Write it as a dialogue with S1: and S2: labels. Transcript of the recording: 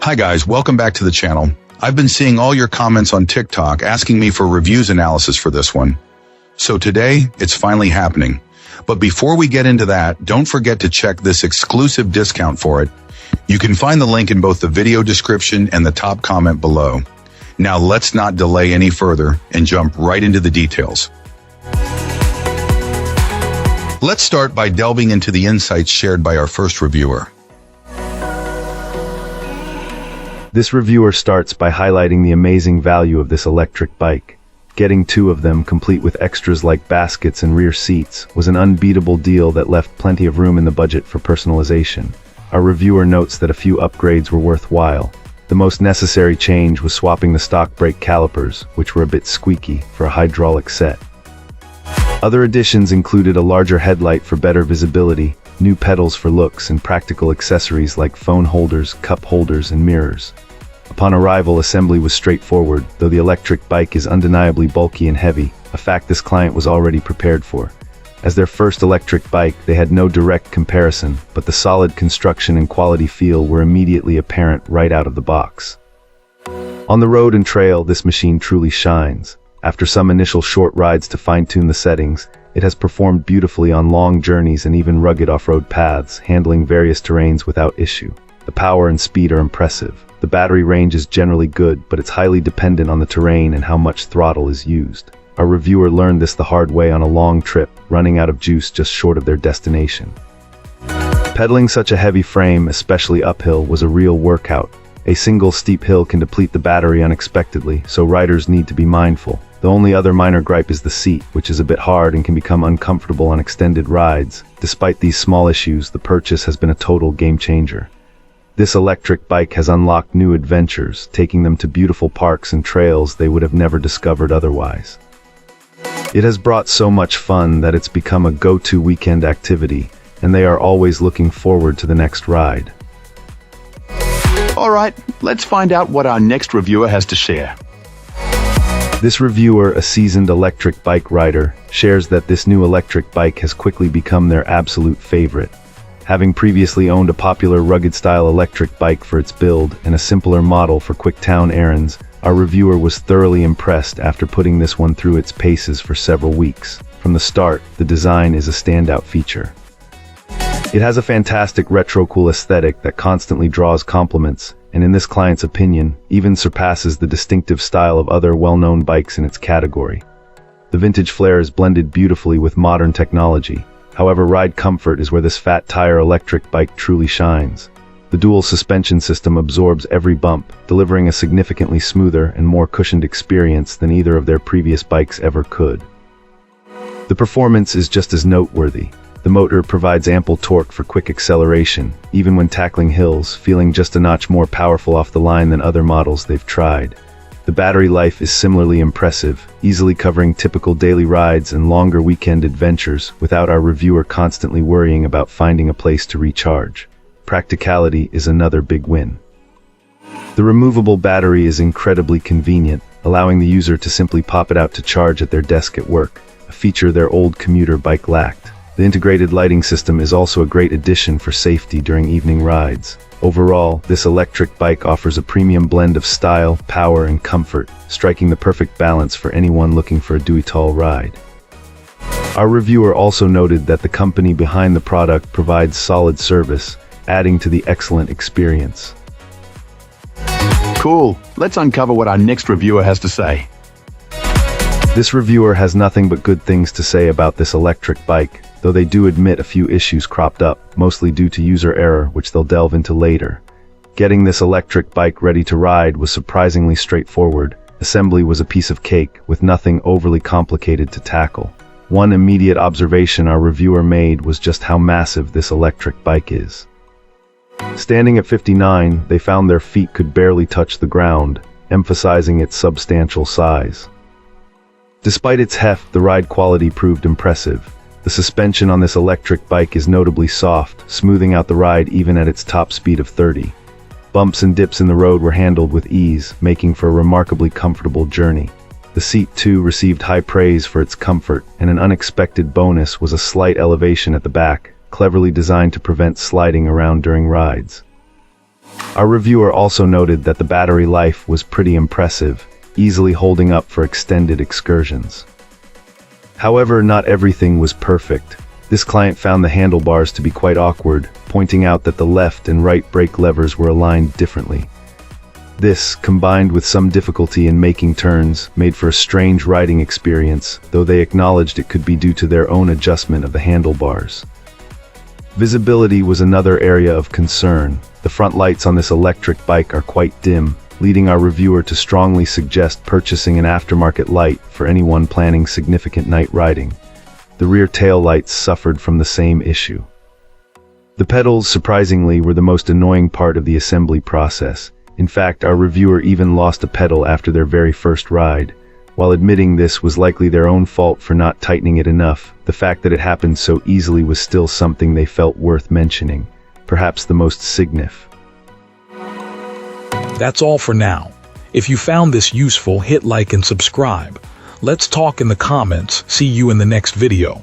S1: Hi guys, welcome back to the channel. I've been seeing all your comments on TikTok asking me for reviews analysis for this one. So today, it's finally happening. But before we get into that, don't forget to check this exclusive discount for it. You can find the link in both the video description and the top comment below. Now let's not delay any further and jump right into the details. Let's start by delving into the insights shared by our first reviewer.
S2: This reviewer starts by highlighting the amazing value of this electric bike. Getting 2 of them, complete with extras like baskets and rear seats, was an unbeatable deal that left plenty of room in the budget for personalization. Our reviewer notes that a few upgrades were worthwhile. The most necessary change was swapping the stock brake calipers, which were a bit squeaky, for a hydraulic set. Other additions included a larger headlight for better visibility, new pedals for looks, and practical accessories like phone holders, cup holders, and mirrors. Upon arrival, assembly was straightforward, though the electric bike is undeniably bulky and heavy, a fact this client was already prepared for. As their first electric bike, they had no direct comparison, but the solid construction and quality feel were immediately apparent right out of the box. On the road and trail, this machine truly shines. After some initial short rides to fine-tune the settings, it has performed beautifully on long journeys and even rugged off-road paths, handling various terrains without issue. The power and speed are impressive. The battery range is generally good, but it's highly dependent on the terrain and how much throttle is used. Our reviewer learned this the hard way on a long trip, running out of juice just short of their destination. Pedaling such a heavy frame, especially uphill, was a real workout. A single steep hill can deplete the battery unexpectedly, so riders need to be mindful. The only other minor gripe is the seat, which is a bit hard and can become uncomfortable on extended rides. Despite these small issues, the purchase has been a total game changer. This electric bike has unlocked new adventures, taking them to beautiful parks and trails they would have never discovered otherwise. It has brought so much fun that it's become a go-to weekend activity, and they are always looking forward to the next ride.
S3: Alright, let's find out what our next reviewer has to share.
S2: This reviewer, a seasoned electric bike rider, shares that this new electric bike has quickly become their absolute favorite. Having previously owned a popular rugged-style electric bike for its build and a simpler model for quick town errands, our reviewer was thoroughly impressed after putting this one through its paces for several weeks. From the start, the design is a standout feature. It has a fantastic retro-cool aesthetic that constantly draws compliments, and in this client's opinion, even surpasses the distinctive style of other well-known bikes in its category. The vintage flair is blended beautifully with modern technology. However, ride comfort is where this fat tire electric bike truly shines. The dual suspension system absorbs every bump, delivering a significantly smoother and more cushioned experience than either of their previous bikes ever could. The performance is just as noteworthy. The motor provides ample torque for quick acceleration, even when tackling hills, feeling just a notch more powerful off the line than other models they've tried. The battery life is similarly impressive, easily covering typical daily rides and longer weekend adventures without our reviewer constantly worrying about finding a place to recharge. Practicality is another big win. The removable battery is incredibly convenient, allowing the user to simply pop it out to charge at their desk at work, a feature their old commuter bike lacked. The integrated lighting system is also a great addition for safety during evening rides. Overall, this electric bike offers a premium blend of style, power, and comfort, striking the perfect balance for anyone looking for a do-it-all ride. Our reviewer also noted that the company behind the product provides solid service, adding to the excellent experience.
S3: Cool, let's uncover what our next reviewer has to say.
S2: This reviewer has nothing but good things to say about this electric bike, though they do admit a few issues cropped up, mostly due to user error, which they'll delve into later. Getting this electric bike ready to ride was surprisingly straightforward. Assembly was a piece of cake, with nothing overly complicated to tackle. One immediate observation our reviewer made was just how massive this electric bike is. Standing at 59, they found their feet could barely touch the ground, emphasizing its substantial size. Despite its heft, the ride quality proved impressive. The suspension on this electric bike is notably soft, smoothing out the ride even at its top speed of 30. Bumps and dips in the road were handled with ease, making for a remarkably comfortable journey. The seat, too, received high praise for its comfort, and an unexpected bonus was a slight elevation at the back, cleverly designed to prevent sliding around during rides. Our reviewer also noted that the battery life was pretty impressive, easily holding up for extended excursions. However, not everything was perfect. This client found the handlebars to be quite awkward, pointing out that the left and right brake levers were aligned differently. This, combined with some difficulty in making turns, made for a strange riding experience, though they acknowledged it could be due to their own adjustment of the handlebars. Visibility was another area of concern. The front lights on this electric bike are quite dim, leading our reviewer to strongly suggest purchasing an aftermarket light for anyone planning significant night riding. The rear tail lights suffered from the same issue. The pedals, surprisingly, were the most annoying part of the assembly process. In fact, our reviewer even lost a pedal after their very first ride. While admitting this was likely their own fault for not tightening it enough, the fact that it happened so easily was still something they felt worth mentioning, perhaps the most significant.
S4: That's all for now. If you found this useful, hit like and subscribe. Let's talk in the comments. See you in the next video.